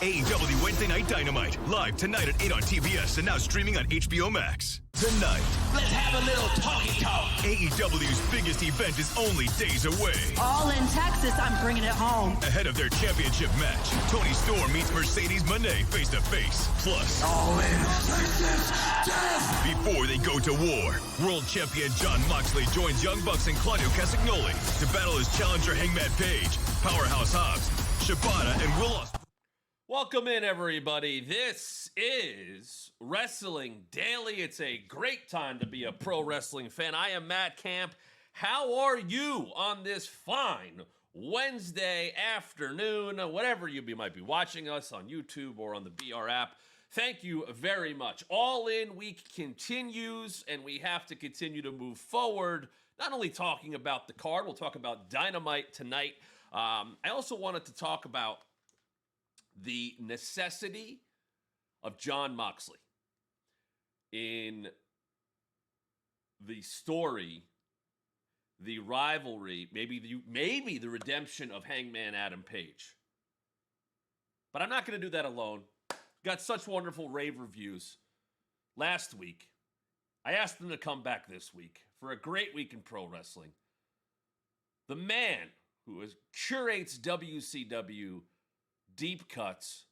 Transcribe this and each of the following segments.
AEW Wednesday Night Dynamite, live tonight at 8 on TBS and now streaming on HBO Max. Tonight, let's have a little talky talk. AEW's biggest event is only days away. All in Texas, I'm bringing it home. Ahead of their championship match, Tony Storm meets Mercedes Moné face to face. Plus, All in Texas, death. Before they go to war, world champion Jon Moxley joins Young Bucks and Claudio Castagnoli to battle his challenger Hangman Page, Powerhouse Hobbs, Shibata, and Will Ospreay. Welcome in, everybody. This is Wrestling Daily. It's a great time to be a pro wrestling fan. I am Matt Camp. How are you on this fine Wednesday afternoon? Whatever you might be watching us on YouTube or on the BR app, thank you very much. All In Week continues, and we have to continue to move forward, not only talking about the card, we'll talk about Dynamite tonight. I also wanted to talk about the necessity of Jon Moxley in the story, the rivalry, maybe the redemption of Hangman Adam Page. But I'm not going to do that alone. Got such wonderful rave reviews last week. I asked them to come back this week for a great week in pro wrestling. The man who curates WCW deep cuts,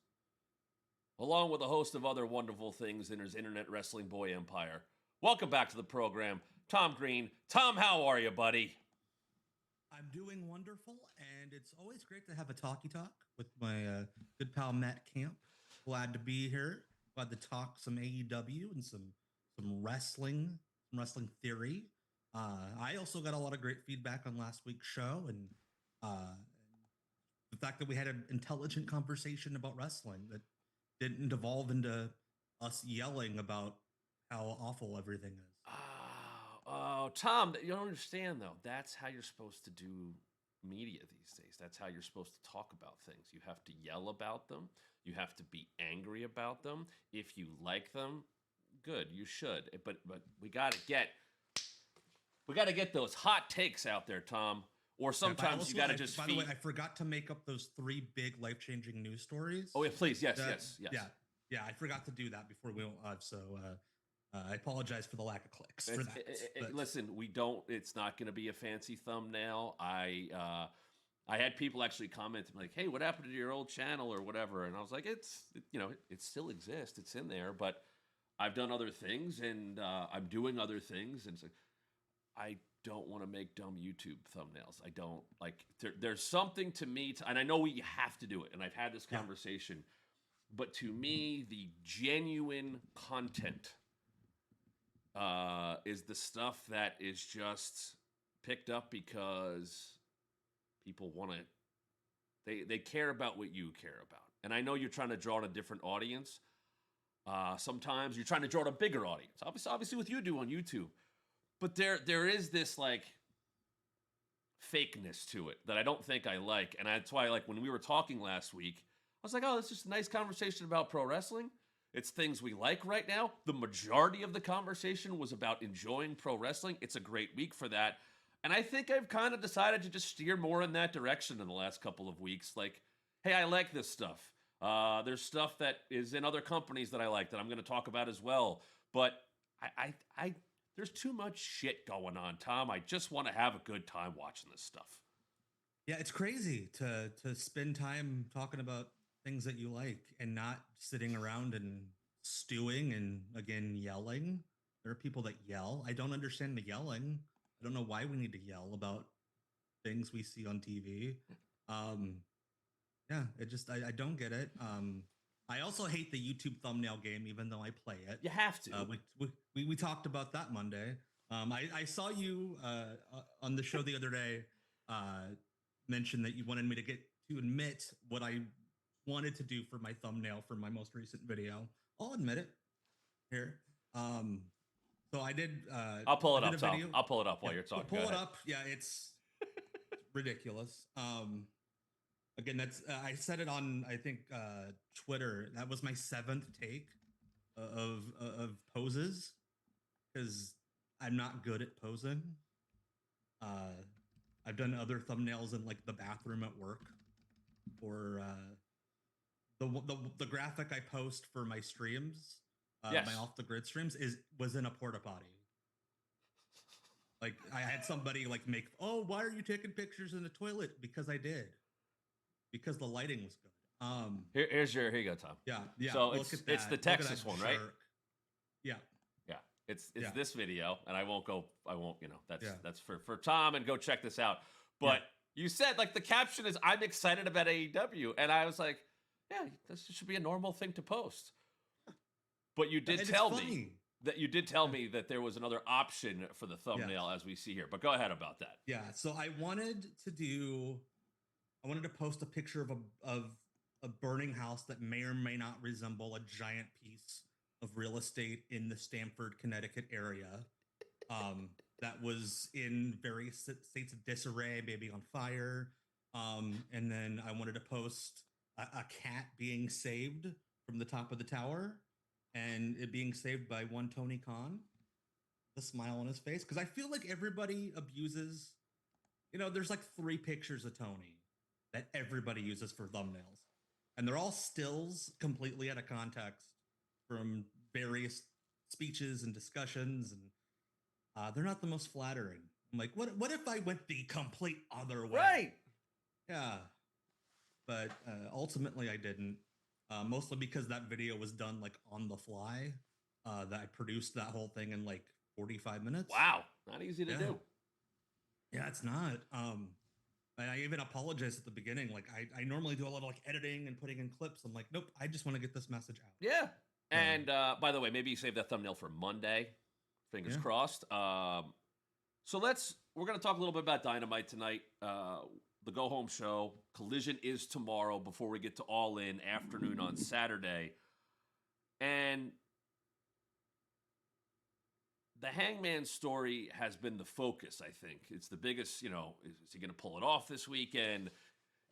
along with a host of other wonderful things in his internet wrestling boy empire. Welcome back to the program, Tom Green. Tom, how are you, buddy? I'm doing wonderful, and it's always great to have a talkie talk with my good pal Matt Camp. Glad to be here. Glad to talk some AEW and some wrestling theory. I also got a lot of great feedback on last week's show, and the fact that we had an intelligent conversation about wrestling that didn't devolve into us yelling about how awful everything is. Oh, Tom, you don't understand, though. That's how you're supposed to do media these days. That's how you're supposed to talk about things. You have to yell about them. You have to be angry about them. If you like them, good, you should. But we got to get those hot takes out there, Tom. Or sometimes you got to just. By the way, I forgot to make up those 3 big life-changing news stories. Oh yeah, please, yes. Yeah. I forgot to do that before we went live, so I apologize for the lack of clicks. Listen, we don't. It's not going to be a fancy thumbnail. I had people actually comment like, "Hey, what happened to your old channel or whatever?" And I was like, it still exists. It's in there, but I've done other things and I'm doing other things, and it's like I don't want to make dumb YouTube thumbnails. I don't like. There's something to me, and I know we have to do it. And I've had this conversation, but to me, the genuine content is the stuff that is just picked up because people want to. They care about what you care about, and I know you're trying to draw in a different audience. Sometimes you're trying to draw in a bigger audience. Obviously, with you do on YouTube. But there is this like fakeness to it that I don't think I like, and that's why like when we were talking last week, I was like, oh, it's just a nice conversation about pro wrestling. It's things we like right now. The majority of the conversation was about enjoying pro wrestling. It's a great week for that, and I think I've kind of decided to just steer more in that direction in the last couple of weeks. Like, hey, I like this stuff. There's stuff that is in other companies that I like that I'm going to talk about as well, but I there's too much shit going on, Tom. I just want to have a good time watching this stuff. Yeah, it's crazy to spend time talking about things that you like and not sitting around and stewing and, again, yelling. There are people that yell. I don't understand the yelling. I don't know why we need to yell about things we see on TV. Yeah, I don't get it. I also hate the YouTube thumbnail game, even though I play it. You have to. We talked about that Monday. I saw you on the show the other day mention that you wanted me to admit what I wanted to do for my thumbnail for my most recent video. I'll admit it here. So I did. I'll pull it up, Tom. I'll pull it up while you're talking. Pull it up. Yeah, it's ridiculous. Again, I said it on, I think, Twitter. That was my 7th take of poses because I'm not good at posing. I've done other thumbnails in like the bathroom at work or the graphic I post for my streams, Yes. my off the grid streams was in a porta potty. Like I had somebody like make, oh, why are you taking pictures in the toilet? Because I did. Because the lighting was good. Here you go, Tom. Yeah. So Look at that. it's the Look at Texas that one, right? jerk. Yeah. Yeah. It's Yeah. this video, and I won't, that's for Tom, and go check this out. But you said, like, the caption is, I'm excited about AEW, and I was like, yeah, this should be a normal thing to post. But you did tell me that there was another option for the thumbnail, as we see here. But go ahead about that. Yeah. So I wanted to post a picture of a burning house that may or may not resemble a giant piece of real estate in the Stamford, Connecticut area. That was in various states of disarray, maybe on fire. And then I wanted to post a cat being saved from the top of the tower, and it being saved by one Tony Khan, the smile on his face. Because I feel like everybody abuses, there's like 3 pictures of Tony that everybody uses for thumbnails. And they're all stills completely out of context from various speeches and discussions. And they're not the most flattering. I'm like, what if I went the complete other way? Right. Yeah. But ultimately I didn't. Mostly because that video was done like on the fly. That I produced that whole thing in like 45 minutes. Wow. Not easy to do. Yeah, it's not. And I even apologized at the beginning. Like I normally do a lot of like editing and putting in clips. I'm like, nope, I just want to get this message out. Yeah. And by the way, maybe you save that thumbnail for Monday. Fingers crossed. So we're going to talk a little bit about Dynamite tonight. The Go Home show. Collision is tomorrow before we get to All In afternoon on Saturday. And the Hangman story has been the focus, I think. It's the biggest, is he going to pull it off this weekend?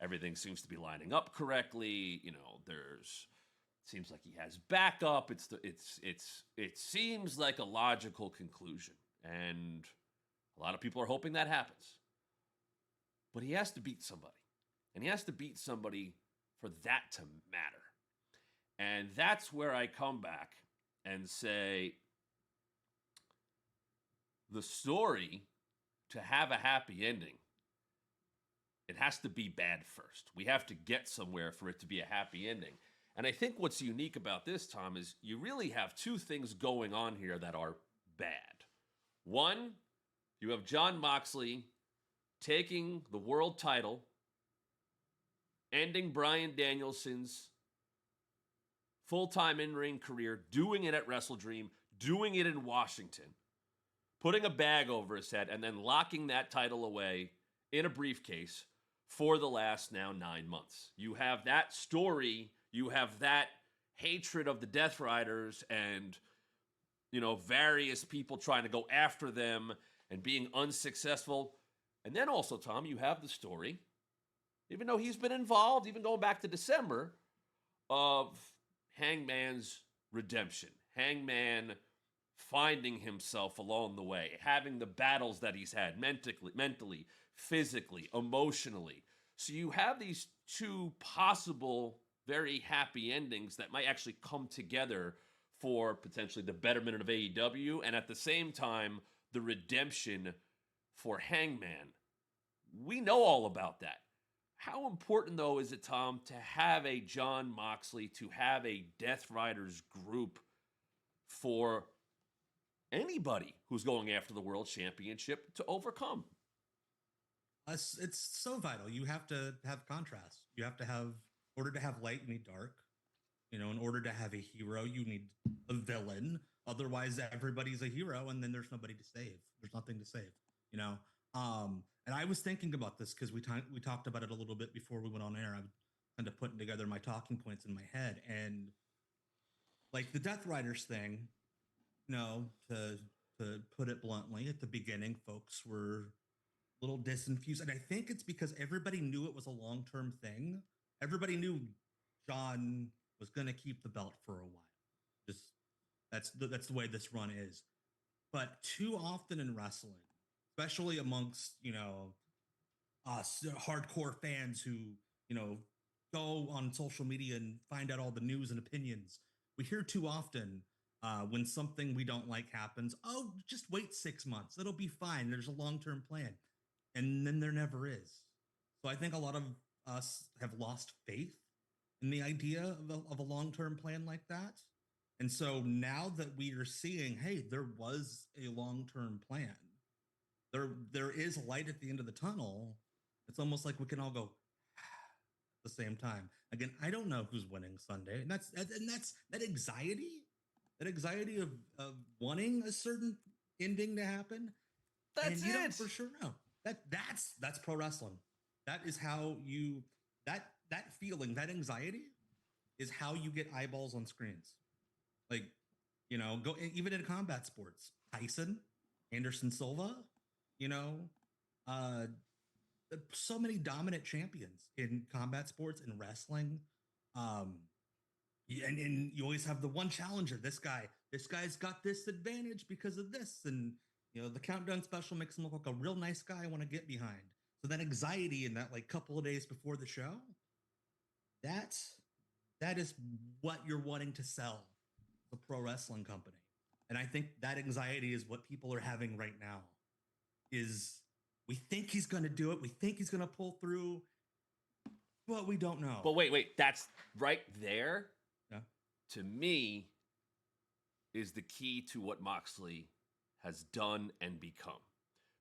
Everything seems to be lining up correctly. Seems like he has backup. It seems like a logical conclusion. And a lot of people are hoping that happens. But he has to beat somebody. And he has to beat somebody for that to matter. And that's where I come back and say, the story, to have a happy ending, it has to be bad first. We have to get somewhere for it to be a happy ending. And I think what's unique about this, Tom, is you really have 2 things going on here that are bad. One, you have Jon Moxley taking the world title, ending Bryan Danielson's full-time in-ring career, doing it at WrestleDream, doing it in Washington, putting a bag over his head, and then locking that title away in a briefcase for the last now 9 months. You have that story, you have that hatred of the Death Riders and, various people trying to go after them and being unsuccessful. And then also, Tom, you have the story, even though he's been involved, even going back to December, of Hangman's redemption. Hangman finding himself along the way, having the battles that he's had mentally, physically, emotionally. So you have these 2 possible very happy endings that might actually come together for potentially the betterment of AEW, and at the same time, the redemption for Hangman. We know all about that. How important, though, is it, Tom, to have a Jon Moxley, to have a Death Riders group for anybody who's going after the World Championship to overcome? It's so vital. You have to have contrast. You have to have, in order to have light, you need dark. In order to have a hero, you need a villain. Otherwise, everybody's a hero, and then there's nobody to save. There's nothing to save. And I was thinking about this because we talked about it a little bit before we went on air. I'm kind of putting together my talking points in my head, and like the Death Riders thing. To put it bluntly, at the beginning, folks were a little disenfused, and I think it's because everybody knew it was a long-term thing. Everybody knew John was going to keep the belt for a while. Just that's the way this run is. But too often in wrestling, especially amongst us hardcore fans who go on social media and find out all the news and opinions. We hear too often when something we don't like happens, oh, just wait 6 months. It'll be fine. There's a long term plan. And then there never is. So I think a lot of us have lost faith in the idea of a long term plan like that. And so now that we are seeing, hey, there was a long term plan, there is light at the end of the tunnel. It's almost like we can all go at the same time. Again, I don't know who's winning Sunday, and that's that anxiety of wanting a certain ending to happen, and That's you don't it. for sure know that's pro wrestling. That is how you that feeling, that anxiety is how you get eyeballs on screens. Like, go even in combat sports. Tyson, Anderson Silva, you know, uh, so many dominant champions in combat sports and wrestling. Um, and you always have the one challenger. This guy's got this advantage because of this, and the countdown special makes him look like a real nice guy I want to get behind. So that anxiety in that like couple of days before the show, that's that is what you're wanting to sell the pro wrestling company. And I think that anxiety is what people are having right now. Is we think he's going to do it, we think he's going to pull through, but we don't know. But wait, that's right there. Yeah. To me, is the key to what Moxley has done and become.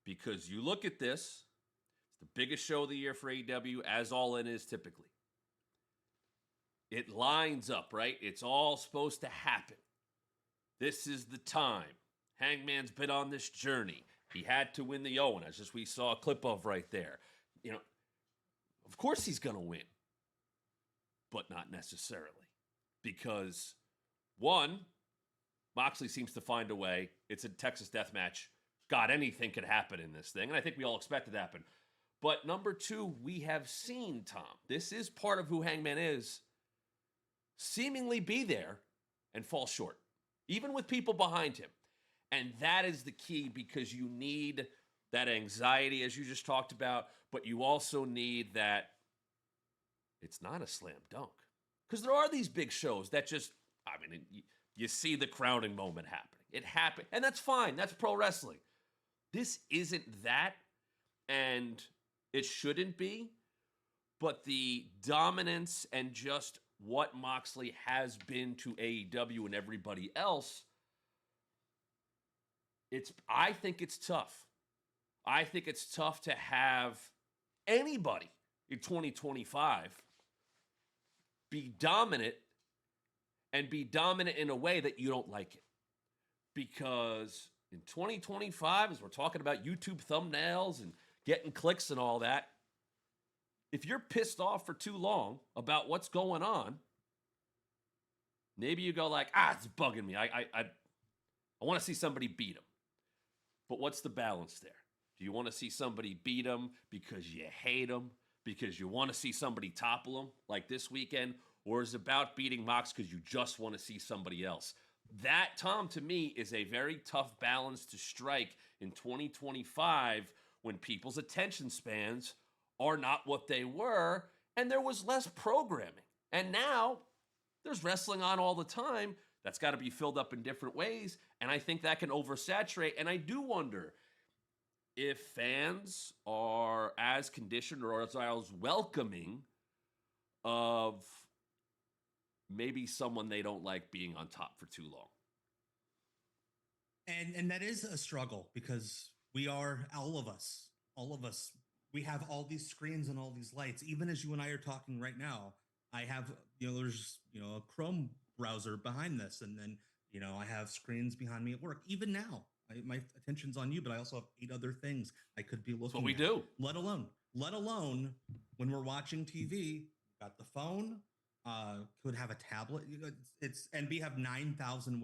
Because you look at this, it's the biggest show of the year for AEW, as All In is typically. It lines up, right? It's all supposed to happen. This is the time. Hangman's been on this journey. He had to win the Owen, as just we saw a clip of right there. Of course he's going to win, but not necessarily. Because, one, Moxley seems to find a way. It's a Texas death match. God, anything could happen in this thing, and I think we all expect it to happen. But number two, we have seen Tom. This is part of who Hangman is. Seemingly be there and fall short, even with people behind him. And that is the key, because you need that anxiety, as you just talked about, but you also need that it's not a slam dunk. Because there are these big shows that just, you see the crowning moment happening. It happened, and that's fine. That's pro wrestling. This isn't that, and it shouldn't be, but the dominance and just what Moxley has been to AEW and everybody else, I think it's tough. I think it's tough to have anybody in 2025 be dominant and be dominant in a way that you don't like it. Because in 2025, as we're talking about YouTube thumbnails and getting clicks and all that, if you're pissed off for too long about what's going on, maybe you go like, it's bugging me. I want to see somebody beat him. But what's the balance there? Do you want to see somebody beat him because you hate him, because you want to see somebody topple him like this weekend, or is it about beating Mox because you just want to see somebody else? That, Tom, to me, is a very tough balance to strike in 2025 when people's attention spans are not what they were, and there was less programming. And now there's wrestling on all the time. That's got to be filled up in different ways, and I think that can oversaturate. And I do wonder if fans are as conditioned or as welcoming of maybe someone they don't like being on top for too long. And that is a struggle, because we are, all of us, we have all these screens and all these lights. Even as you and I are talking right now, I have, there's, a Chrome browser behind this. And then, I have screens behind me at work. Even now, my attention's on you, but I also have 8 other things I could be looking at. That's what we do. Let alone when we're watching TV, got the phone, could have a tablet. And we have 9,000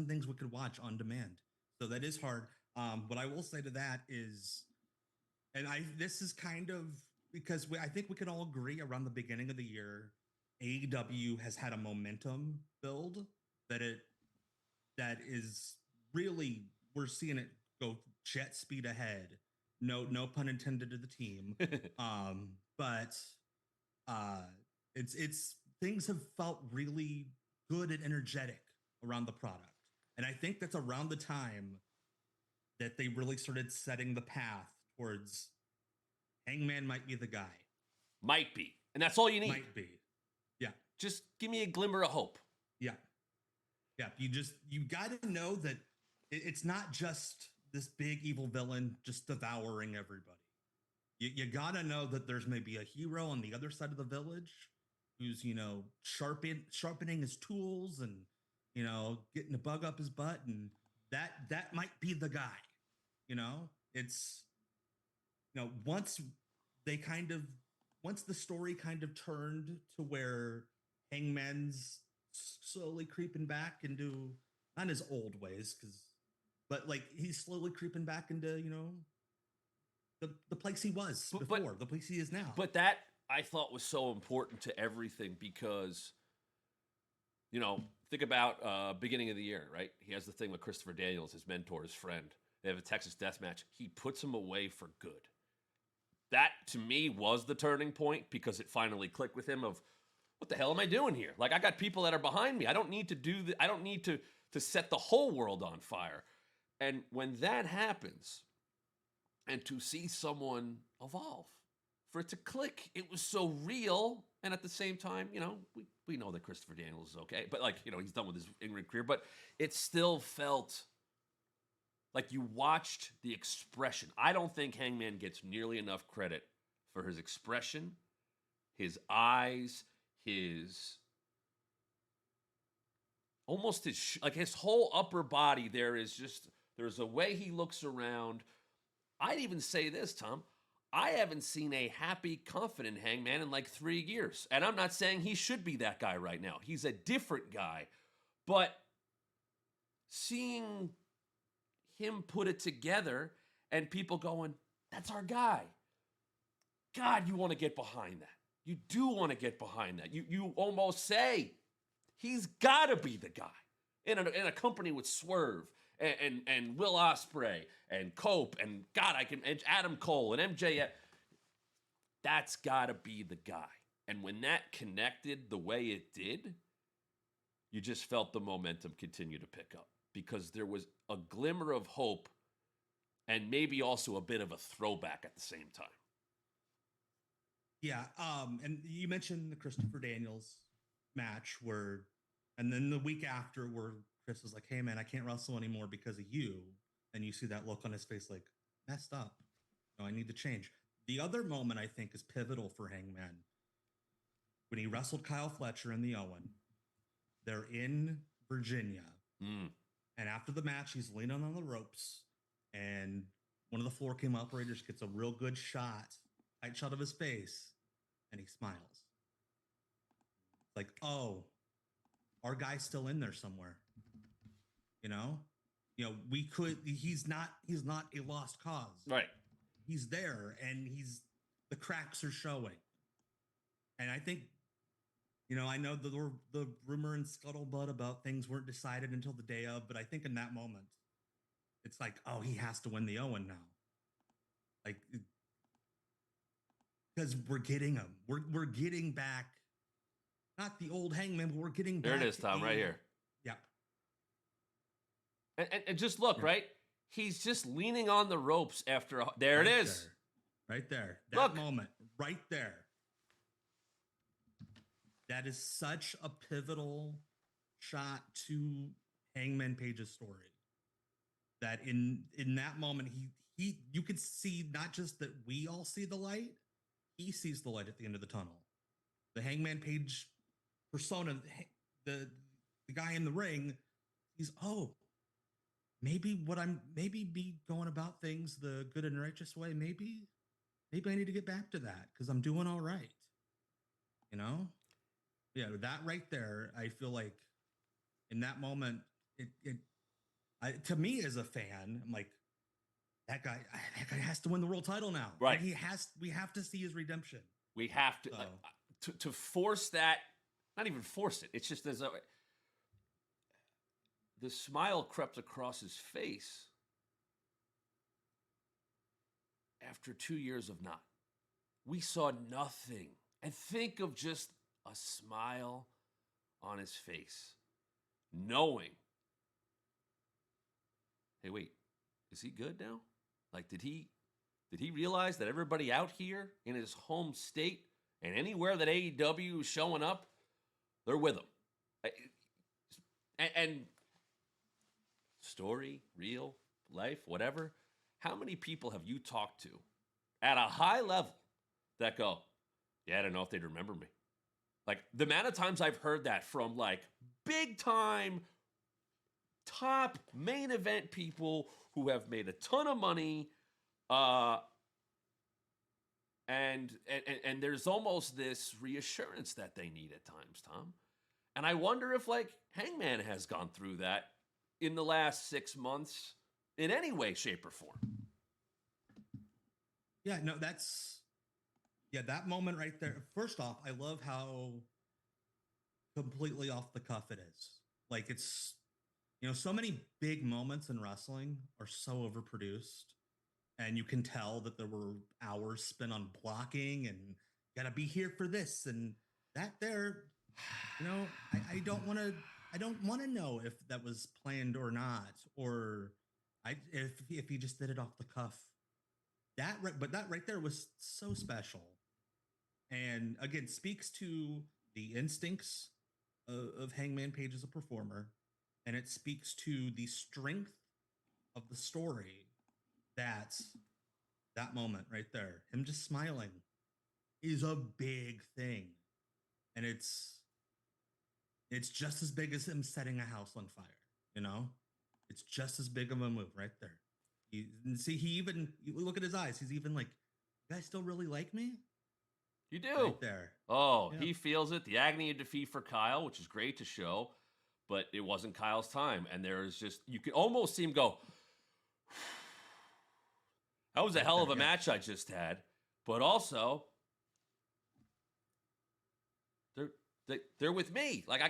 things we could watch on demand. So that is hard. What I will say to that is, this is kind of because I think we can all agree around the beginning of the year, AEW has had a momentum build that is really, we're seeing it go jet speed ahead. No pun intended to the team. But Uh, it's things have felt really good and energetic around the product, and I think that's around the time that they really started setting the path towards Hangman might be the guy. Might be. And that's all you need. Might be. Yeah. Just give me a glimmer of hope. Yeah. Yeah. You got to know that it's not just this big evil villain just devouring everybody. You got to know that there's maybe a hero on the other side of the village who's, sharpening his tools and, getting a bug up his butt. And that might be the guy, it's, once the story kind of turned to where Hangman's slowly creeping back into not his old ways, but like he's slowly creeping back into, the place he was before, the place he is now. But that I thought was so important to everything because, think about beginning of the year, right? He has the thing with Christopher Daniels, his mentor, his friend. They have a Texas death match. He puts him away for good. That, to me, was the turning point because it finally clicked with him of, what the hell am I doing here? Like, I got people that are behind me. I don't need to I don't need to set the whole world on fire. And when that happens, and to see someone evolve, for it to click, it was so real. And at the same time, we know that Christopher Daniels is okay. But, he's done with his in-ring career. But it still felt like you watched the expression. I don't think Hangman gets nearly enough credit for his expression, his eyes, his whole upper body. There's a way he looks around. I'd even say this, Tom. I haven't seen a happy, confident Hangman in like 3 years. And I'm not saying he should be that guy right now. He's a different guy. But seeing him put it together and people going, that's our guy. God, you want to get behind that. You do want to get behind that. You almost say, he's got to be the guy. In a company with Swerve and Will Ospreay and Cope and and Adam Cole and MJF. That's got to be the guy. And when that connected the way it did, you just felt the momentum continue to pick up because there was a glimmer of hope and maybe also a bit of a throwback at the same time. Yeah. And you mentioned the Christopher Daniels match and then the week after where Chris was like, hey man, I can't wrestle anymore because of you. And you see that look on his face, like messed up. No, I need to change. The other moment I think is pivotal for Hangman when he wrestled Kyle Fletcher in the Owen. They're in Virginia. And after the match, he's leaning on the ropes and one of the floor came operators gets a real good tight shot of his face, and he smiles. Like, oh, our guy's still in there somewhere. He's not a lost cause. Right. He's there and the cracks are showing. And I think, I know the rumor and scuttlebutt about things weren't decided until the day of, but I think in that moment, it's like, oh, he has to win the Owen now. Like, because we're getting him. We're getting back, not the old Hangman, but we're getting back. There it is, Tom, right here. Yep. And just look, right? He's just leaning on the ropes after. There it is. Right there. Look. Moment. Right there. That is such a pivotal shot to Hangman Page's story. That in that moment, you could see not just that we all see the light, he sees the light at the end of the tunnel. The Hangman Page persona, the guy in the ring, maybe be going about things the good and righteous way. Maybe I need to get back to that because I'm doing all right. Yeah, that right there, I feel like in that moment, to me as a fan, I'm like, that guy has to win the world title now. Right. We have to see his redemption. We have to, to force that, not even force it. It's just the smile crept across his face after 2 years of not. We saw nothing And think of just a smile on his face, knowing, hey, wait, is he good now? Like, did he realize that everybody out here in his home state and anywhere that AEW is showing up, they're with him? And story, real, life, whatever, how many people have you talked to at a high level that go, yeah, I don't know if they'd remember me? Like, the amount of times I've heard that from, like, big time, top main event people who have made a ton of money, and there's almost this reassurance that they need at times, Tom. And I wonder if, like, Hangman has gone through that in the last 6 months in any way, shape, or form. Yeah, no, that moment right there. First off, I love how completely off the cuff it is. Like, it's, so many big moments in wrestling are so overproduced, and you can tell that there were hours spent on blocking and gotta be here for this and that there. I don't want to know if that was planned or not, or if he just did it off the cuff. But that right there was so special, and again speaks to the instincts of Hangman Page as a performer, and it speaks to the strength of the story. That moment right there, him just smiling, is a big thing, and it's just as big as him setting a house on fire. It's just as big of a move right there. He even, you look at his eyes, he's even like, you guys still really like me? You do. Right there. Oh, yeah. He feels it. The agony of defeat for Kyle, which is great to show, but it wasn't Kyle's time. And there's just, you can almost see him go, that was a hell of a match I just had. But also, they're with me. Like,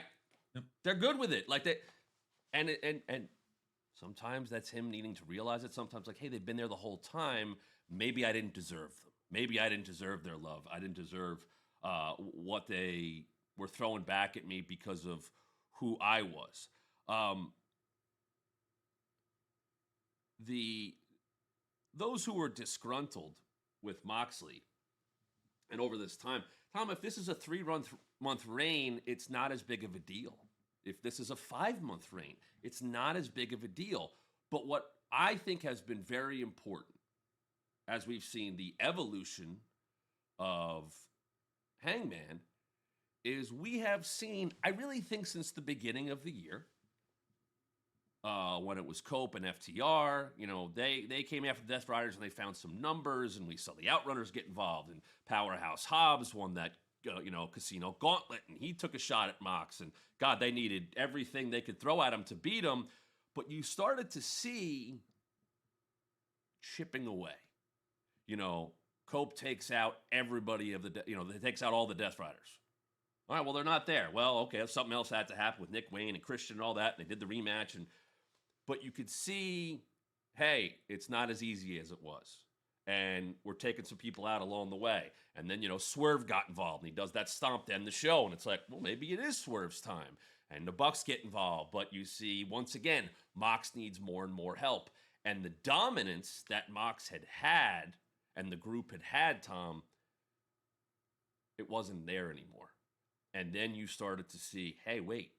they're good with it. Like, they, and sometimes that's him needing to realize it. Sometimes, like, hey, they've been there the whole time. Maybe I didn't deserve them. Maybe I didn't deserve their love. I didn't deserve what they were throwing back at me because of who I was. Those who were disgruntled with Moxley and over this time, Tom, if this is a 3-month reign, it's not as big of a deal. If this is a 5-month reign, it's not as big of a deal. But what I think has been very important, as we've seen the evolution of Hangman, is we have seen, I really think since the beginning of the year, when it was Cope and FTR, they came after the Death Riders and they found some numbers, and we saw the Outrunners get involved, and Powerhouse Hobbs won that Casino Gauntlet, and he took a shot at Mox, and God, they needed everything they could throw at him to beat him. But you started to see chipping away. Cope takes out everybody they takes out all the Death Riders. All right, well, they're not there. Well, okay, something else had to happen with Nick Wayne and Christian and all that, and they did the rematch, but you could see, hey, it's not as easy as it was. And we're taking some people out along the way. And then, Swerve got involved, and he does that stomp to end the show. And it's like, well, maybe it is Swerve's time. And the Bucks get involved. But you see, once again, Mox needs more and more help. And the dominance that Mox had and the group had, Tom, it wasn't there anymore. And then you started to see, hey, wait,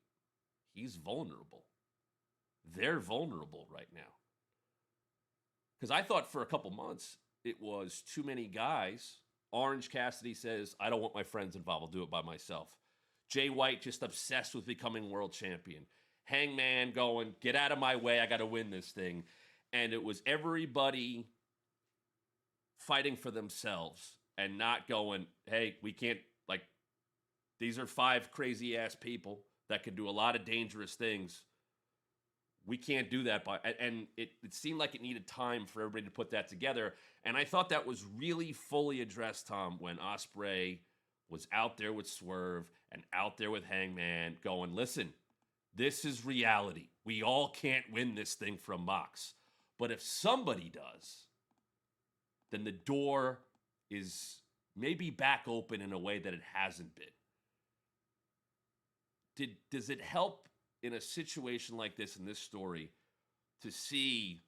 he's vulnerable. They're vulnerable right now. Because I thought for a couple months, it was too many guys. Orange Cassidy says, I don't want my friends involved. I'll do it by myself. Jay White just obsessed with becoming world champion. Hangman going, get out of my way. I got to win this thing. And it was everybody fighting for themselves and not going, hey, we can't, these are 5 crazy ass people that can do a lot of dangerous things. We can't do that. And it seemed like it needed time for everybody to put that together. And I thought that was really fully addressed, Tom, when Ospreay was out there with Swerve and out there with Hangman going, listen, this is reality. We all can't win this thing from Mox. But if somebody does, then the door is maybe back open in a way that it hasn't been. Does it help in a situation like this, in this story, to see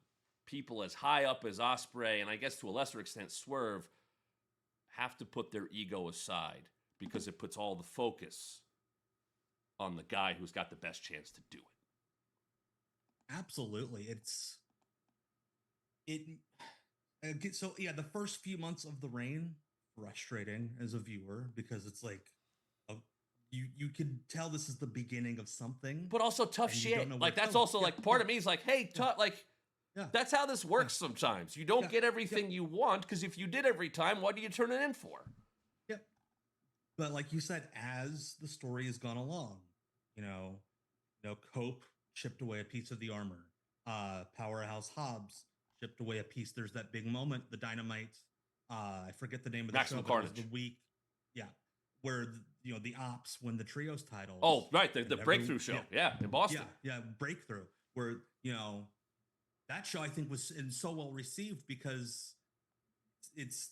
people as high up as Ospreay, and I guess to a lesser extent Swerve, have to put their ego aside because it puts all the focus on the guy who's got the best chance to do it? Absolutely. So yeah, the first few months of the reign, frustrating as a viewer because it's like you could tell this is the beginning of something, But also tough and you don't shit. know Like where- that's oh, also yeah, like part yeah, of me is like, hey, like yeah. that's how this works sometimes. You don't Yeah, get everything you want because if you did every time, what do you turn it in for? Yep. But like you said, as the story has gone along, Cope chipped away a piece of the armor. Powerhouse Hobbs chipped away a piece. There's that big moment, the Dynamite. I forget the name of the Maximum show, but it was Carnage. the week, yeah, where the Ops win the trios titles. Oh, right, the and breakthrough show, yeah, in Boston. Yeah, breakthrough. Where that show I think was so well received because it's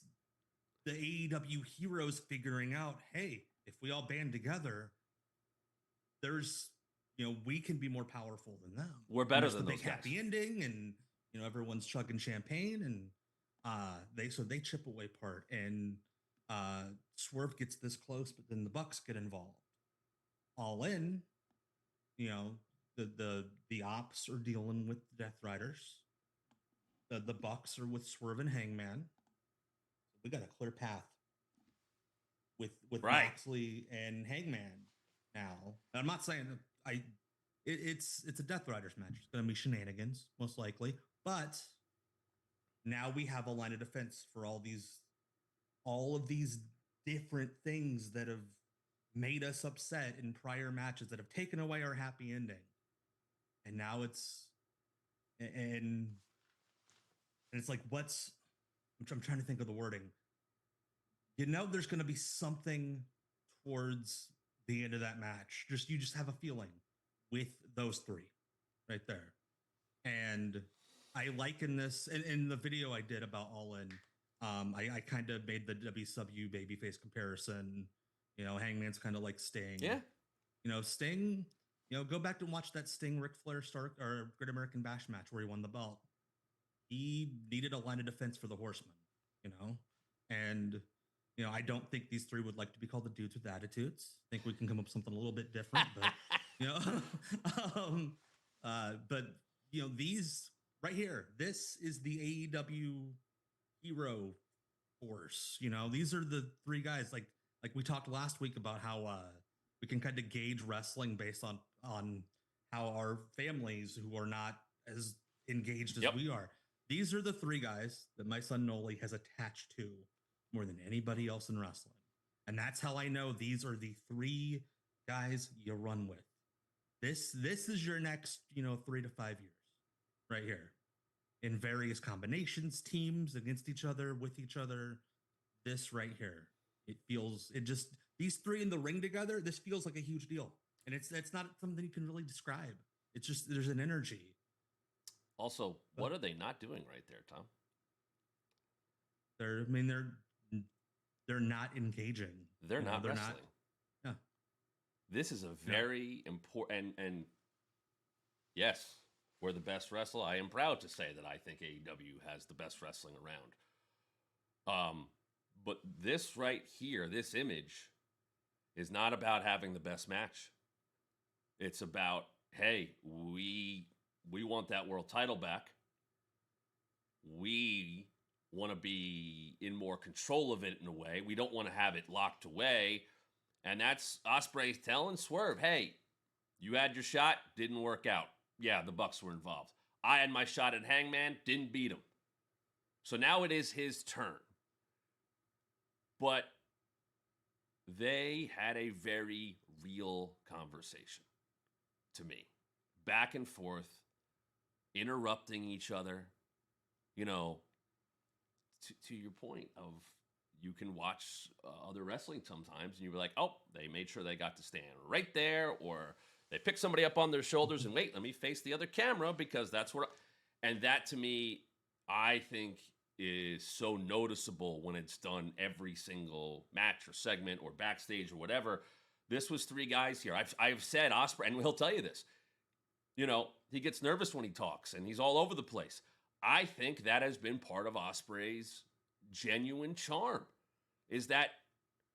the AEW heroes figuring out, hey, if we all band together, there's we can be more powerful than them. We're better than than the those big guys. happy ending, and everyone's chugging champagne, and they chip away part, and Swerve gets this close, but then the Bucks get involved. All In, the Ops are dealing with the Death Riders. The Bucks are with Swerve and Hangman. We got a clear path with Right. Moxley and Hangman now. And I'm not saying that it's a Death Riders match. It's going to be shenanigans most likely, but now we have a line of defense for all of these different things that have made us upset in prior matches, that have taken away our happy ending. And now it's like, I'm trying to think of the wording. There's going to be something towards the end of that match. You just have a feeling with those three right there. And I liken this in the video I did about All In. I kind of made the WCW babyface comparison. Hangman's kind of like Sting. Yeah. Sting, go back and watch that Sting Ric Flair Great American Bash match where he won the belt. He needed a line of defense for the Horsemen, and I don't think these three would like to be called the dudes with attitudes. I think we can come up with something a little bit different, but these right here, this is the AEW hero force. These are the three guys. Like we talked last week about how we can kind of gauge wrestling based on how our families who are not as engaged as we are. These are the three guys that my son Noli has attached to more than anybody else in wrestling. And that's how I know these are the three guys you run with. This is your next, 3 to 5 years right here in various combinations, teams against each other, with each other. This right here, these three in the ring together, this feels like a huge deal. And it's not something you can really describe. It's just, there's an energy. Also, what are they not doing right there, Tom? They're not engaging. They're not they're wrestling. Yeah. This is a very important, and yes, we're the best wrestler. I am proud to say that I think AEW has the best wrestling around. But this right here, this image, is not about having the best match. It's about, hey, we want that world title back. We want to be in more control of it in a way. We don't want to have it locked away. And that's Ospreay telling Swerve, hey, you had your shot, didn't work out. Yeah, the Bucks were involved. I had my shot at Hangman, didn't beat him. So now it is his turn. But they had a very real conversation to me. Back and forth, interrupting each other. To your point of, you can watch other wrestling sometimes and you're like, oh, they made sure they got to stand right there, or they pick somebody up on their shoulders and wait, let me face the other camera because that's what. And that to me, I think is so noticeable when it's done every single match or segment or backstage or whatever. This was 3 guys here. I've said Ospreay, and he'll tell you this. You know, he gets nervous when he talks, and he's all over the place. I think that has been part of Ospreay's genuine charm, is that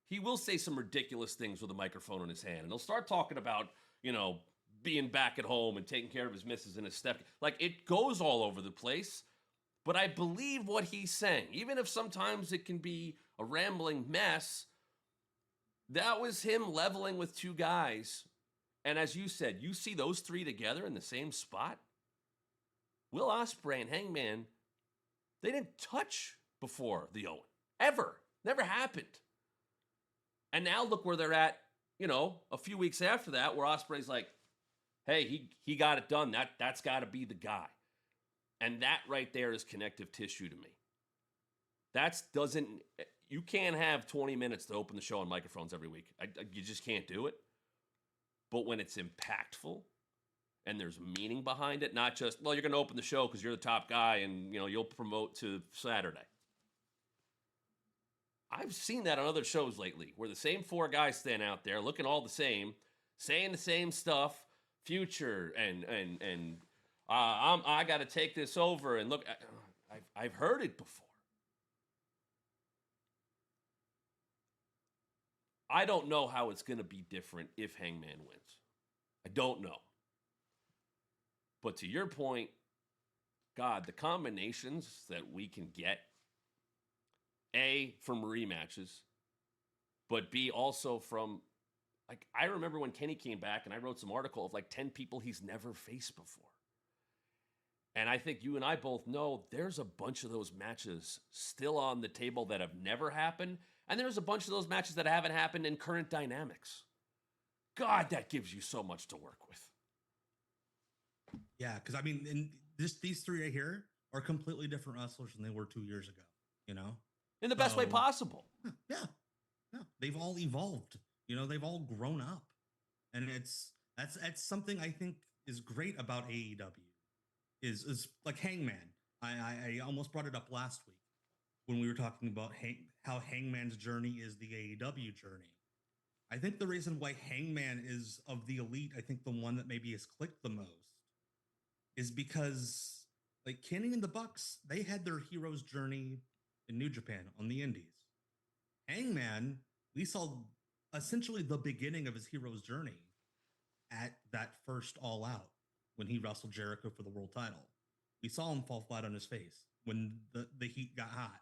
he will say some ridiculous things with a microphone in his hand, and he'll start talking about, you know, being back at home and taking care of his missus and his step. Like, it goes all over the place, but I believe what he's saying. Even if sometimes it can be a rambling mess, that was him leveling with 2 guys. And as you said, you see those 3 together in the same spot. Will Ospreay and Hangman, they didn't touch before the Owen. Ever. Never happened. And now look where they're at, you know, a few weeks after that, where Ospreay's like, hey, he got it done. That's got to be the guy. And that right there is connective tissue to me. You can't have 20 minutes to open the show on microphones every week. You just can't do it. But when it's impactful and there's meaning behind it, not just, well, you're going to open the show because you're the top guy and, you know, you'll promote to Saturday. I've seen that on other shows lately where the same 4 guys stand out there looking all the same, saying the same stuff, future, and I got to take this over and look. I've heard it before. I don't know how it's going to be different if Hangman wins. I don't know. But to your point, God, the combinations that we can get, A, from rematches, but B, also from, like, I remember when Kenny came back and I wrote some article of like 10 people he's never faced before. And I think you and I both know there's a bunch of those matches still on the table that have never happened. And there's a bunch of those matches that haven't happened in current dynamics. God, that gives you so much to work with. Yeah, because I mean, these 3 right here are completely different wrestlers than they were 2 years ago, you know? In the best way possible. Yeah. They've all evolved. You know, they've all grown up. And that's something I think is great about AEW. Is like Hangman. I almost brought it up last week when we were talking about how Hangman's journey is the AEW journey. I think the reason why Hangman is of the elite, I think the one that maybe has clicked the most, is because like Kenny and the Bucks, they had their hero's journey in New Japan on the Indies. Hangman, we saw essentially the beginning of his hero's journey at that first All Out when he wrestled Jericho for the world title. We saw him fall flat on his face when the heat got hot.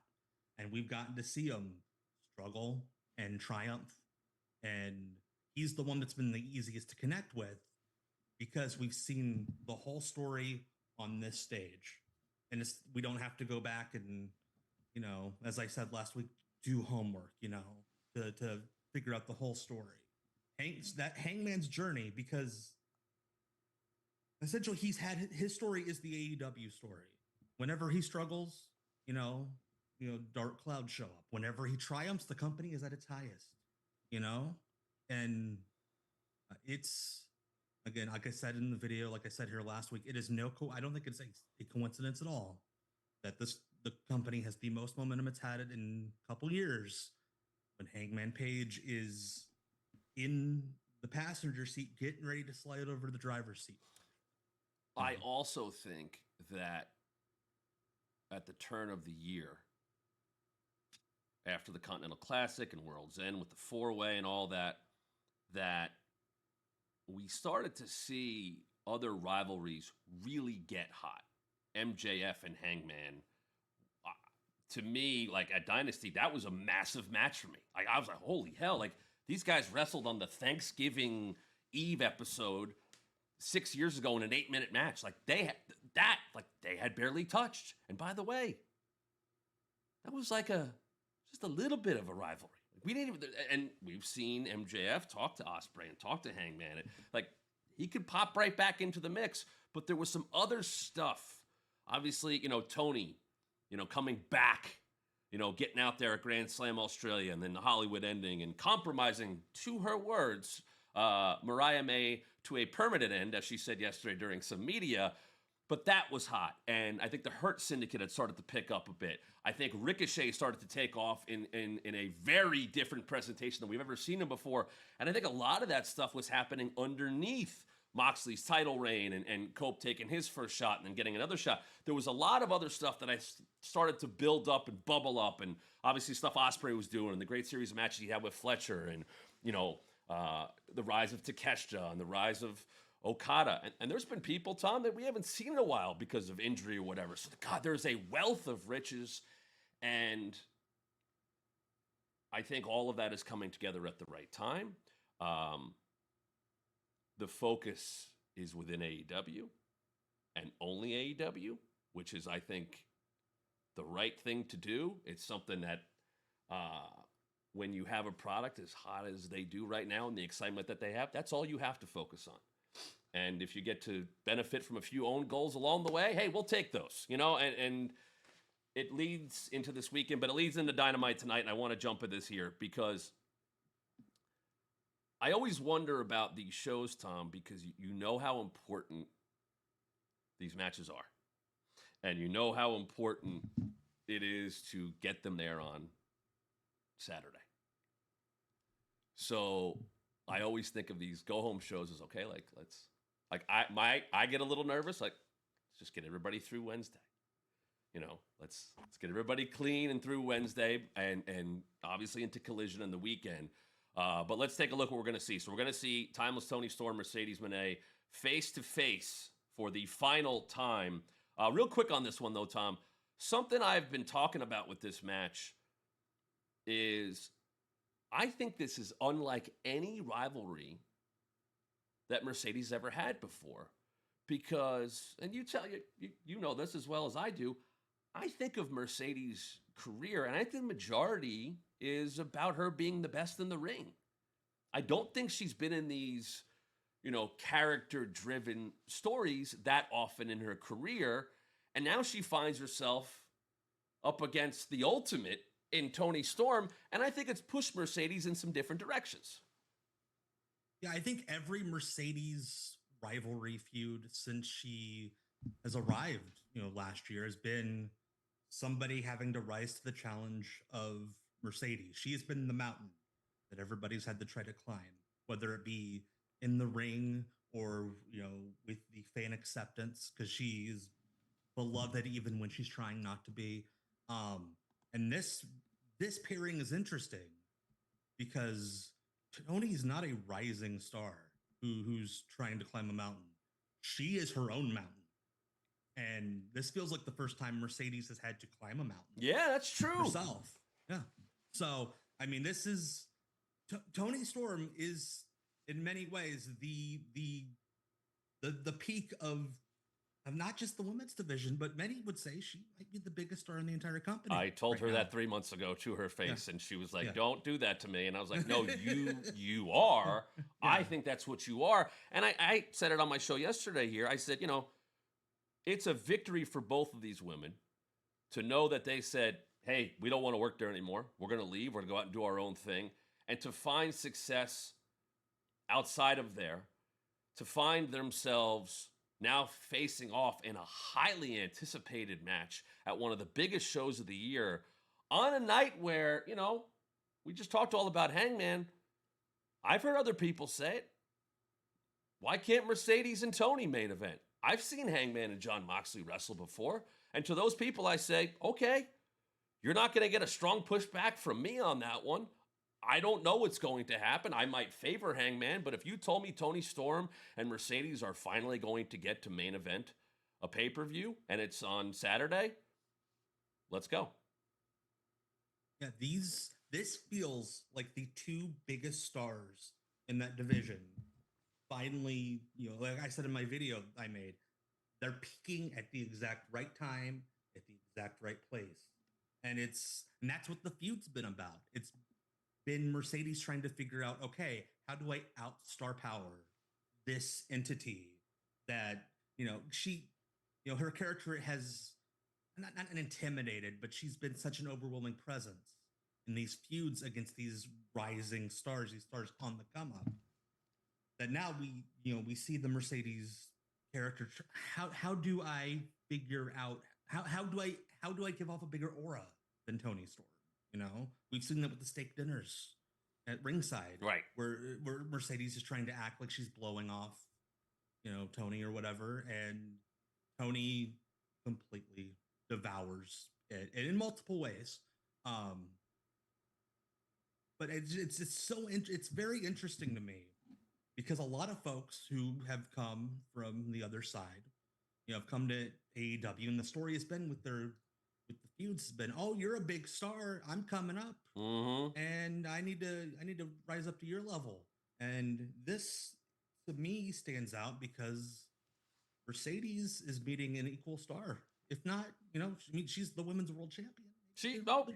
And we've gotten to see him struggle and triumph. And he's the one that's been the easiest to connect with because we've seen the whole story on this stage. And we don't have to go back and, you know, as I said last week, do homework, you know, to figure out the whole story. That Hangman's journey, because essentially his story is the AEW story. Whenever he struggles, you know, dark clouds show up. Whenever he triumphs, the company is at its highest, you know? And it's, again, like I said in the video, like I said here last week, it is I don't think it's a coincidence at all that the company has the most momentum it's had it in a couple years when Hangman Page is in the passenger seat getting ready to slide over to the driver's seat. I also think that at the turn of the year, after the Continental Classic and World's End with the 4-way and all that we started to see other rivalries really get hot. MJF and Hangman. To me, like at Dynasty, that was a massive match for me. Like I was like, holy hell! Like these guys wrestled on the Thanksgiving Eve episode 6 years ago in an 8-minute match. Like they had barely touched. And by the way, that was like just a little bit of a rivalry. We didn't even, and we've seen MJF talk to Ospreay and talk to Hangman. Like he could pop right back into the mix, but there was some other stuff. Obviously, you know, Tony, you know, coming back, you know, getting out there at Grand Slam Australia and then the Hollywood ending and compromising, to her words, Mariah May to a permanent end, as she said yesterday during some media. But that was hot. And I think the Hurt Syndicate had started to pick up a bit. I think Ricochet started to take off in a very different presentation than we've ever seen him before. And I think a lot of that stuff was happening underneath Moxley's title reign and Cope taking his first shot and then getting another shot. There was a lot of other stuff that I started to build up and bubble up. And obviously stuff Ospreay was doing and the great series of matches he had with Fletcher and, the rise of Takeshita and the rise of Okada. And there's been people, Tom, that we haven't seen in a while because of injury or whatever. So, God, there's a wealth of riches. And I think all of that is coming together at the right time. The focus is within AEW and only AEW, which is, I think, the right thing to do. It's something that when you have a product as hot as they do right now and the excitement that they have, that's all you have to focus on. And if you get to benefit from a few own goals along the way, hey, we'll take those, and it leads into this weekend, but it leads into Dynamite tonight. And I want to jump at this here because I always wonder about these shows, Tom, because you know how important these matches are. And you know how important it is to get them there on Saturday. So I always think of these go-home shows as, okay, I get a little nervous, let's just get everybody through Wednesday. Let's get everybody clean and through Wednesday and obviously into Collision and the weekend. But let's take a look at what we're going to see. So we're going to see Timeless Toni Storm, Mercedes Moné face-to-face for the final time. Real quick on this one, though, Tom. Something I've been talking about with this match is I think this is unlike any rivalry that Mercedes ever had before. Because, and you know this as well as I do, I think of Mercedes' career, and I think the majority is about her being the best in the ring. I don't think she's been in these, character-driven stories that often in her career. And now she finds herself up against the ultimate in Toni Storm, and I think it's pushed Mercedes in some different directions. Yeah, I think every Mercedes rivalry feud since she has arrived, last year has been somebody having to rise to the challenge of Mercedes. She has been the mountain that everybody's had to try to climb, whether it be in the ring or, with the fan acceptance, because she is beloved even when she's trying not to be. And this pairing is interesting because Toni's not a rising star who's trying to climb a mountain. She is her own mountain. And this feels like the first time Mercedes has had to climb a mountain. Yeah, that's true. Herself. Yeah. So, I mean, this is Toni Storm is in many ways the peak of not just the women's division, but many would say she might be the biggest star in the entire company. I told her that 3 months ago to her face, and she was like, "Don't do that to me." And I was like, "No, you are. Yeah. I think that's what you are." And I said it on my show yesterday here. I said, it's a victory for both of these women to know that they said, hey, we don't want to work there anymore. We're going to leave. We're going to go out and do our own thing. And to find success outside of there, to find themselves now facing off in a highly anticipated match at one of the biggest shows of the year on a night where, we just talked all about Hangman. I've heard other people say it. Why can't Mercedes and Toni main event? I've seen Hangman and Jon Moxley wrestle before. And to those people, I say, okay, you're not going to get a strong pushback from me on that one. I don't know what's going to happen. I might favor Hangman, but if you told me Toni Storm and Mercedes are finally going to get to main event a pay-per-view and it's on Saturday, let's go. Yeah, this feels like the two biggest stars in that division finally, like I said in my video I made, they're peaking at the exact right time, at the exact right place. And that's what the feud's been about. It's been Mercedes trying to figure out, okay, how do I out star power this entity that, she, her character has not intimidated, but she's been such an overwhelming presence in these feuds against these rising stars, these stars on the come up, that now we see the Mercedes character. How do I figure out how do I give off a bigger aura than Tony Storm? You know, we've seen that with the steak dinners at ringside, Right. where Mercedes is trying to act like she's blowing off, Tony or whatever, and Tony completely devours it, and in multiple ways. Um, but it's very interesting to me because a lot of folks who have come from the other side, have come to AEW, and the story has been with the feuds has been, oh, you're a big star, I'm coming up, and I need to rise up to your level, and this to me stands out because Mercedes is beating an equal star, if not, she's the women's world champion.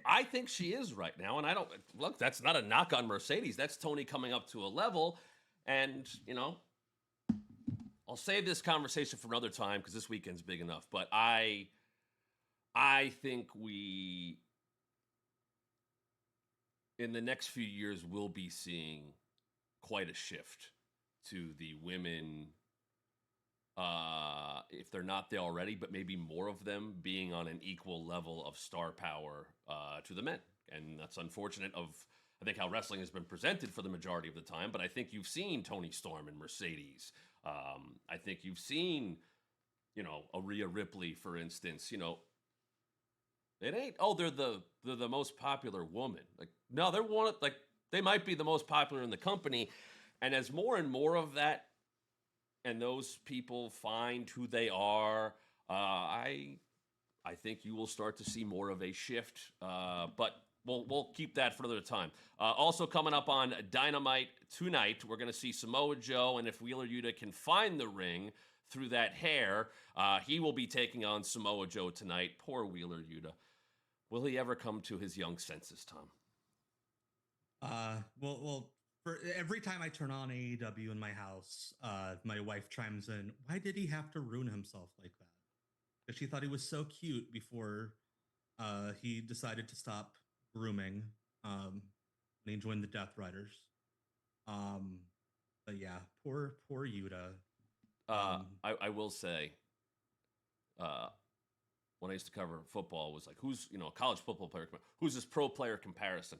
I think she is right now, and I don't look. That's not a knock on Mercedes. That's Tony coming up to a level, and I'll save this conversation for another time because this weekend's big enough. But I think we, in the next few years, will be seeing quite a shift to the women. If they're not there already, but maybe more of them being on an equal level of star power to the men. And that's unfortunate I think how wrestling has been presented for the majority of the time, but I think you've seen Tony Storm and Mercedes. I think you've seen, a Rhea Ripley, for instance. It ain't, they're the most popular woman. Like, no, they're they might be the most popular in the company. And as more and more of that and those people find who they are, I think you will start to see more of a shift. But we'll keep that for another time. Also coming up on Dynamite tonight, we're going to see Samoa Joe, and if Wheeler Yuta can find the ring through that hair, he will be taking on Samoa Joe tonight. Poor Wheeler Yuta. Will he ever come to his young senses, Tom? Well, for every time I turn on AEW in my house, my wife chimes in, why did he have to ruin himself like that? Because she thought he was so cute before he decided to stop grooming when he joined the Death Riders. But yeah, poor Yuta. I will say, when I used to cover football, was like, who's a college football player? Who's this pro player comparison?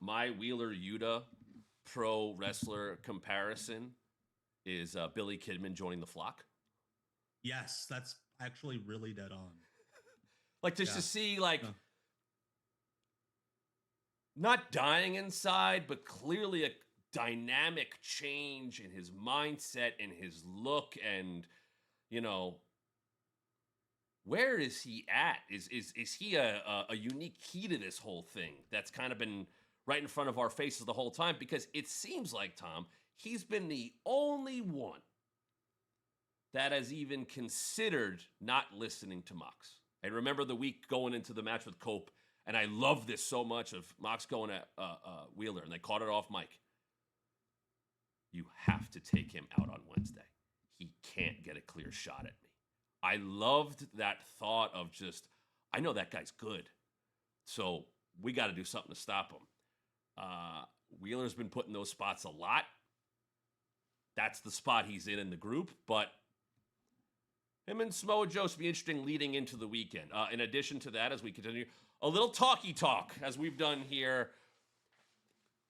My Wheeler Yuta pro wrestler comparison is Billy Kidman joining the Flock. Yes, that's actually really dead on. Like just to see not dying inside, but clearly a dynamic change in his mindset and his look, and where is he at? Is he a unique key to this whole thing that's kind of been right in front of our faces the whole time? Because it seems like, Tom, he's been the only one that has even considered not listening to Mox. And remember the week going into the match with Cope, and I love this so much of Mox going at Wheeler, and they caught it off mic. You have to take him out on Wednesday. He can't get a clear shot at me. I loved that thought of just, I know that guy's good, so we got to do something to stop him. Wheeler's been put in those spots a lot. That's the spot he's in the group, but him and Samoa Joe should be interesting leading into the weekend. In addition to that, as we continue, a little talky talk, as we've done here.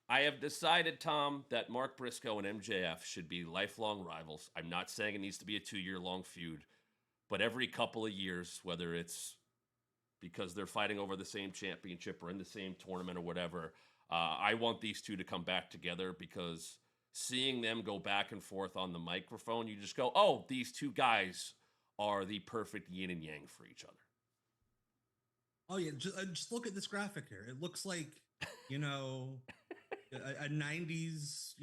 I have decided, Tom, that Mark Briscoe and MJF should be lifelong rivals. I'm not saying it needs to be a 2-year-long feud, but every couple of years, whether it's because they're fighting over the same championship or in the same tournament or whatever, I want these two to come back together, because seeing them go back and forth on the microphone, you just go, oh, these two guys are the perfect yin and yang for each other. Oh, yeah. Just look at this graphic here. It looks like, a 90s,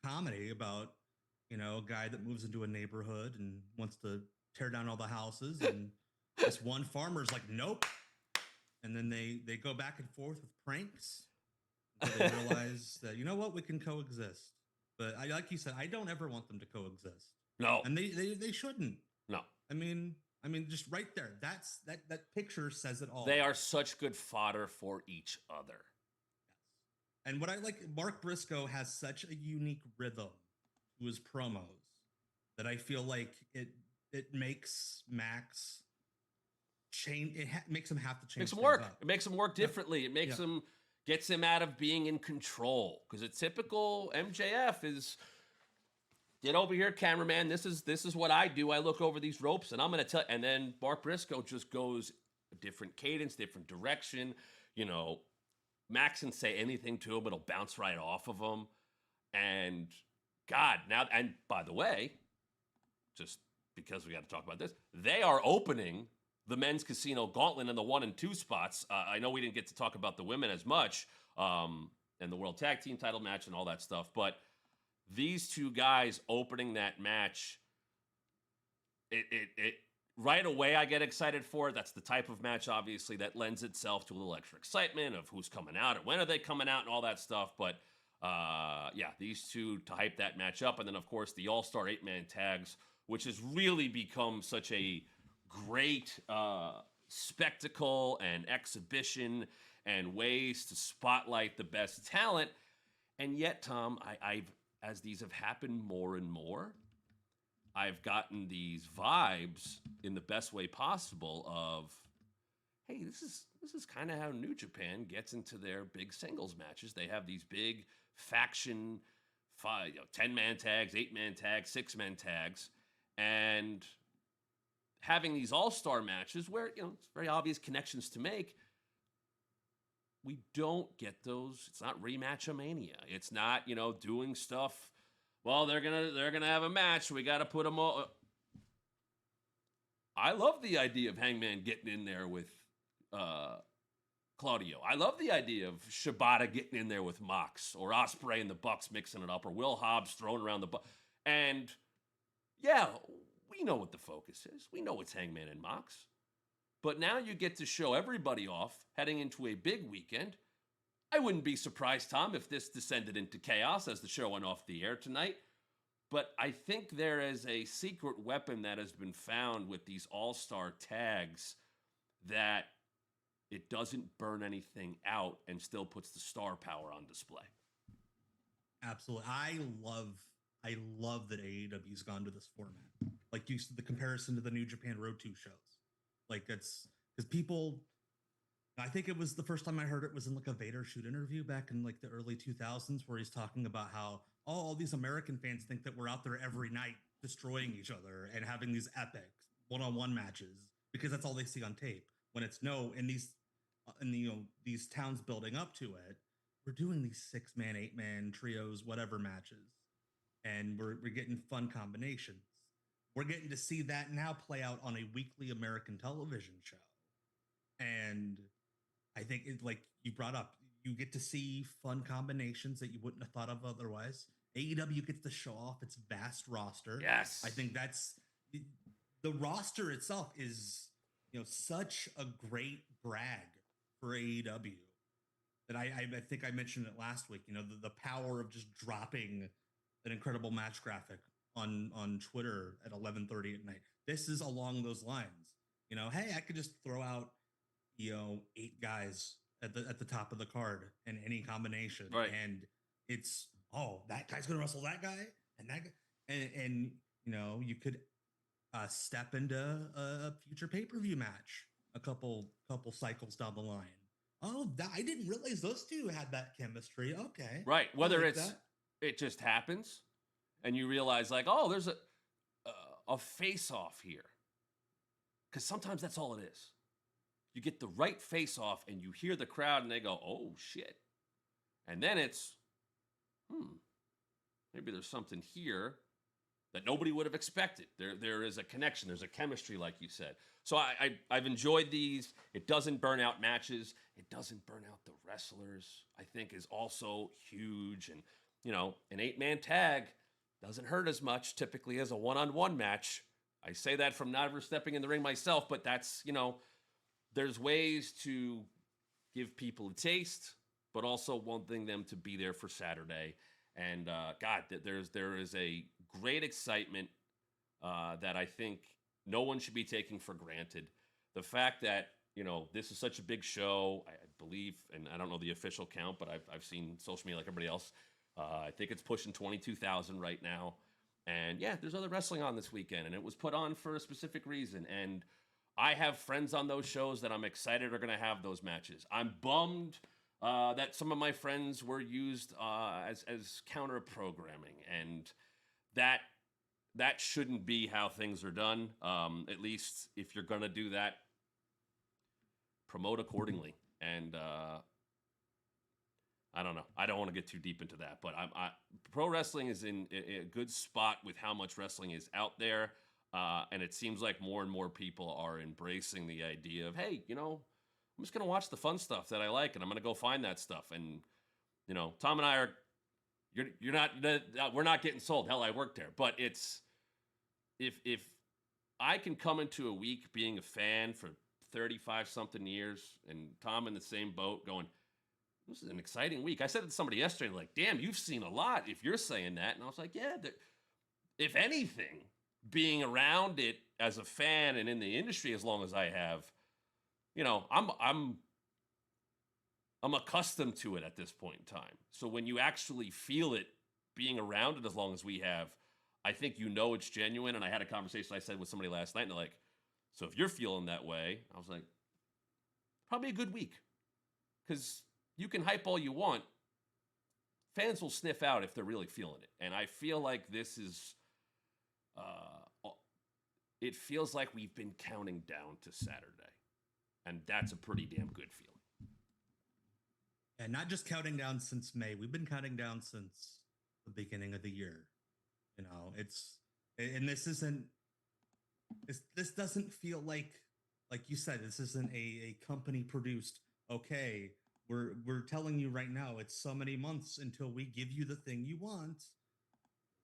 comedy about, a guy that moves into a neighborhood and wants to tear down all the houses. And this one farmer's like, nope. And then they go back and forth with pranks. They realize that, we can coexist. But like you said, I don't ever want them to coexist. No. And they shouldn't. No. I mean, just right there. That picture says it all. They are such good fodder for each other. Yes. And what I like, Mark Briscoe has such a unique rhythm to his promos. that I feel like it makes Max change. Makes him have to change. Makes him things work. up. It makes him work differently. It makes him gets him out of being in control. Because a typical MJF is get over here, cameraman. This is what I do. I look over these ropes, and I'm gonna tell. And then Mark Briscoe just goes a different cadence, different direction. You know, Max can say anything to him, it'll bounce right off of him. And God, now, and by the way, just because we got to talk about this, they are opening the men's casino gauntlet in the 1 and 2 spots. I know we didn't get to talk about the women as much, and the world tag team title match and all that stuff, but these two guys opening that match, it right away I get excited for it. That's the type of match, obviously, that lends itself to a little extra excitement of who's coming out and when are they coming out and all that stuff. But yeah, these two to hype that match up. And then, of course, the All-Star 8-man tags, which has really become such a great spectacle and exhibition and ways to spotlight the best talent. And yet, Tom, I've as these have happened more and more, I've gotten these vibes in the best way possible of, hey, this is kind of how New Japan gets into their big singles matches. They have these big faction 10-man tags, 8-man tags, 6-man tags, and having these all-star matches where, it's very obvious connections to make. We don't get those. It's not rematch-a-mania. It's not, doing stuff. Well, they're gonna have a match. We got to put them all. I love the idea of Hangman getting in there with Claudio. I love the idea of Shibata getting in there with Mox, or Ospreay and the Bucks mixing it up, or Will Hobbs throwing around the and yeah, we know what the focus is. We know it's Hangman and Mox. But now you get to show everybody off heading into a big weekend. I wouldn't be surprised, Tom, if this descended into chaos as the show went off the air tonight. But I think there is a secret weapon that has been found with these all-star tags that it doesn't burn anything out and still puts the star power on display. Absolutely. I love that AEW's gone to this format. Like you said, the comparison to the New Japan Road 2 shows. Like that's because people, I think it was the first time I heard it was in like a Vader shoot interview back in like the early 2000s where he's talking about how all these American fans think that we're out there every night destroying each other and having these epic one-on-one matches because that's all they see on tape. When it's no, in these towns building up to it, we're doing these 6-man, 8-man trios, whatever matches, and we're getting fun combinations. We're getting to see that now play out on a weekly American television show. And I think it, like you brought up, you get to see fun combinations that you wouldn't have thought of otherwise. AEW gets to show off its vast roster. Yes. I think that's the roster itself is, such a great brag for AEW that I think I mentioned it last week, the power of just dropping an incredible match graphic on Twitter at 11:30 at night. This is along those lines. Hey, I could just throw out 8 guys at the top of the card in any combination, right? And it's that guy's gonna wrestle that guy and that guy, and you could step into a future pay-per-view match a couple cycles down the line. I didn't realize those two had that chemistry. Okay, right. Whether it just happens. And you realize, like, there's a face-off here. Because sometimes that's all it is. You get the right face-off, and you hear the crowd, and they go, oh, shit. And then it's, maybe there's something here that nobody would have expected. There is a connection. There's a chemistry, like you said. So I've enjoyed these. It doesn't burn out matches. It doesn't burn out the wrestlers, I think, is also huge. And, an 8-man tag doesn't hurt as much typically as a one-on-one match. I say that from never stepping in the ring myself, but that's, there's ways to give people a taste, but also wanting them to be there for Saturday. And God, there is a great excitement that I think no one should be taking for granted. The fact that, this is such a big show, I believe, and I don't know the official count, but I've seen social media like everybody else. I think it's pushing 22,000 right now. And yeah, there's other wrestling on this weekend, and it was put on for a specific reason. And I have friends on those shows that I'm excited are going to have those matches. I'm bummed that some of my friends were used as counter programming, and that shouldn't be how things are done. At least if you're going to do that, promote accordingly. And I don't know. I don't want to get too deep into that, but pro wrestling is in a good spot with how much wrestling is out there. And it seems like more and more people are embracing the idea of, hey, I'm just going to watch the fun stuff that I like, and I'm going to go find that stuff. And, Tom and I are, we're not getting sold. Hell, I work there. But it's, if I can come into a week being a fan for 35 something years, and Tom in the same boat going, this is an exciting week. I said to somebody yesterday, like, damn, you've seen a lot if you're saying that. And I was like, yeah, if anything, being around it as a fan and in the industry as long as I have, I'm accustomed to it at this point in time. So when you actually feel it being around it as long as we have, I think it's genuine. And I had a conversation I said with somebody last night, and they're like, so if you're feeling that way, I was like, probably a good week. Because you can hype all you want. Fans will sniff out if they're really feeling it. And I feel like this is, it feels like we've been counting down to Saturday. And that's a pretty damn good feeling. And not just counting down since May. We've been counting down since the beginning of the year. This doesn't feel like you said, this isn't a company produced, okay, we're telling you right now, it's so many months until we give you the thing you want.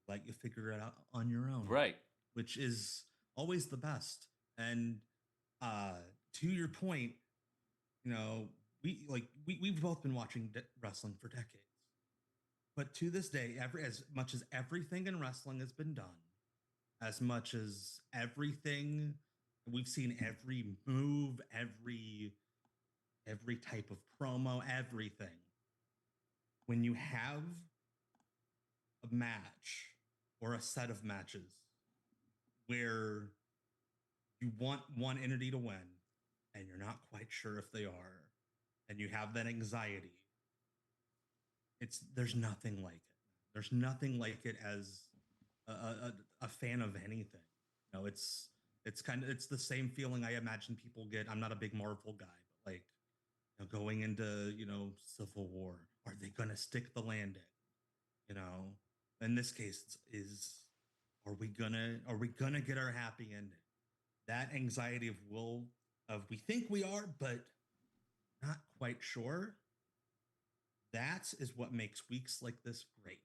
Let you figure it out on your own. Right. Which is always the best. And to your point, we've both been watching wrestling for decades. But to this day, as much as everything in wrestling has been done, as much as everything we've seen, every move, every type of promo, everything. When you have a match or a set of matches where you want one entity to win and you're not quite sure if they are, and you have that anxiety, there's nothing like it. There's nothing like it as a fan of anything. It's the same feeling I imagine people get. I'm not a big Marvel guy, but like, going into, Civil War, are they going to stick the landing? In this case, are we gonna get our happy ending? That anxiety of we think we are, but not quite sure. That is what makes weeks like this great.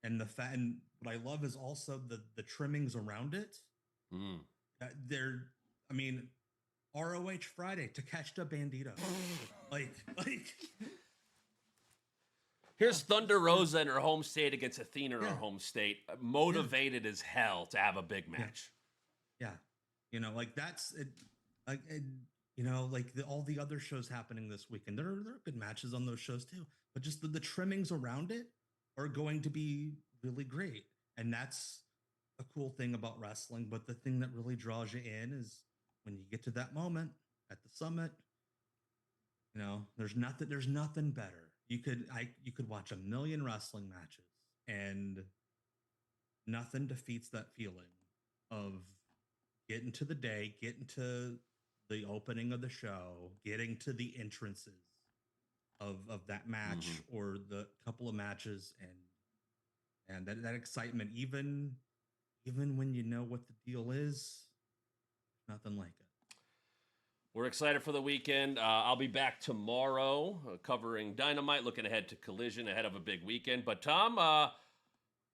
And and what I love is also the trimmings around it. ROH Friday to catch the Bandito. like Here's Thunder Rosa in her home state against Athena in her home state, motivated as hell to have a big match. Yeah. That's it. All the other shows happening this weekend, there are good matches on those shows too. But just the trimmings around it are going to be really great. And that's a cool thing about wrestling. But the thing that really draws you in is when you get to that moment at the summit, there's nothing better. You could watch a million wrestling matches and nothing defeats that feeling of getting to the day, getting to the opening of the show, getting to the entrances of that match or the couple of matches, and that excitement, even when you know what the deal is, nothing like it. We're excited for the weekend. I'll be back tomorrow covering Dynamite, looking ahead to Collision ahead of a big weekend. But Tom,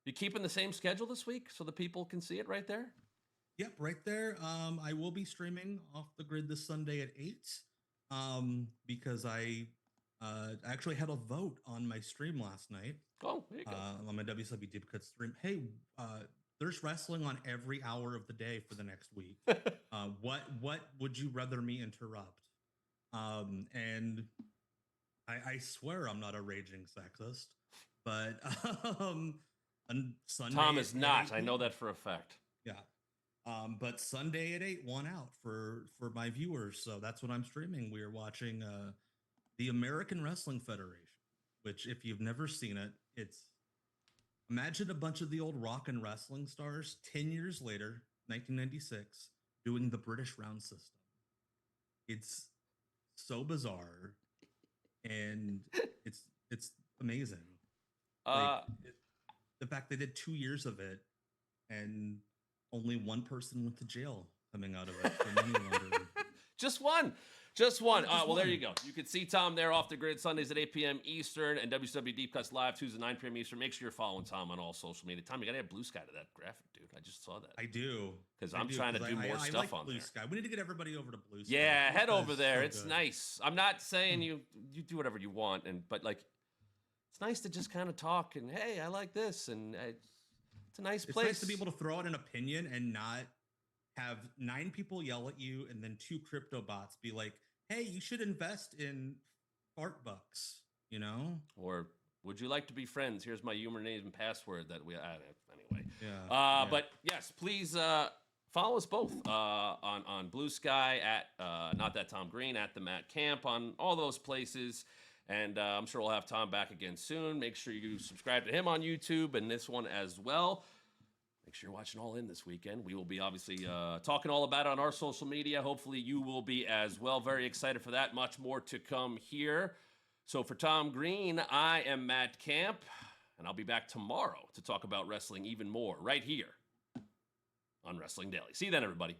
you keeping the same schedule this week so the people can see it right there? Yep, right there. I will be streaming Off the Grid this Sunday at 8 because I actually had a vote on my stream last night. Oh, there you go. On my WCW Deep Cut stream. Hey, there's wrestling on every hour of the day for the next week. What would you rather me interrupt? And I swear I'm not a raging sexist, but Sunday. Tom is at not. 8 I know p.m. that for a fact. Yeah. But Sunday at 8 won out for my viewers. So that's what I'm streaming. We are watching the American Wrestling Federation, which if you've never seen it, it's imagine a bunch of the old rock and wrestling stars 10 years later, 1996, doing the British round system. It's so bizarre and it's amazing. Like the fact they did 2 years of it and only one person went to jail coming out of it for money laundering. Just one. Just one. Just Well, there one. you go. You can see Tom there off the grid Sundays at 8 p.m. Eastern and WCW Deep Cuts Live Tuesdays at 9 p.m. Eastern. Make sure you're following Tom on all social media. Tom, you got to add Blue Sky to that graphic, dude. I just saw that. I do. Because I'm trying to do more stuff like on Blue there. Sky. We need to get everybody over to Blue Sky. Yeah, head over That's there. so It's good. nice. I'm not saying you do whatever you want, but like, it's nice to just kind of talk and hey, I like this, and it's a nice It's place. nice to be able to throw out an opinion and not have 9 people yell at you and then 2 crypto bots be like, hey, you should invest in fart bucks, you know? Or would you like to be friends? Here's my username and password that we anyway. Yeah. But yes, please follow us both on Blue Sky at Not That Tom Green, at the Matt Camp, on all those places. And I'm sure we'll have Tom back again soon. Make sure you subscribe to him on YouTube and this one as well. Make sure you're watching All In this weekend. We will be obviously talking all about it on our social media. Hopefully you will be as well. Very excited for that. Much more to come here. So for Tom Green, I am Matt Camp, and I'll be back tomorrow to talk about wrestling even more right here on Wrestling Daily. See you then, everybody.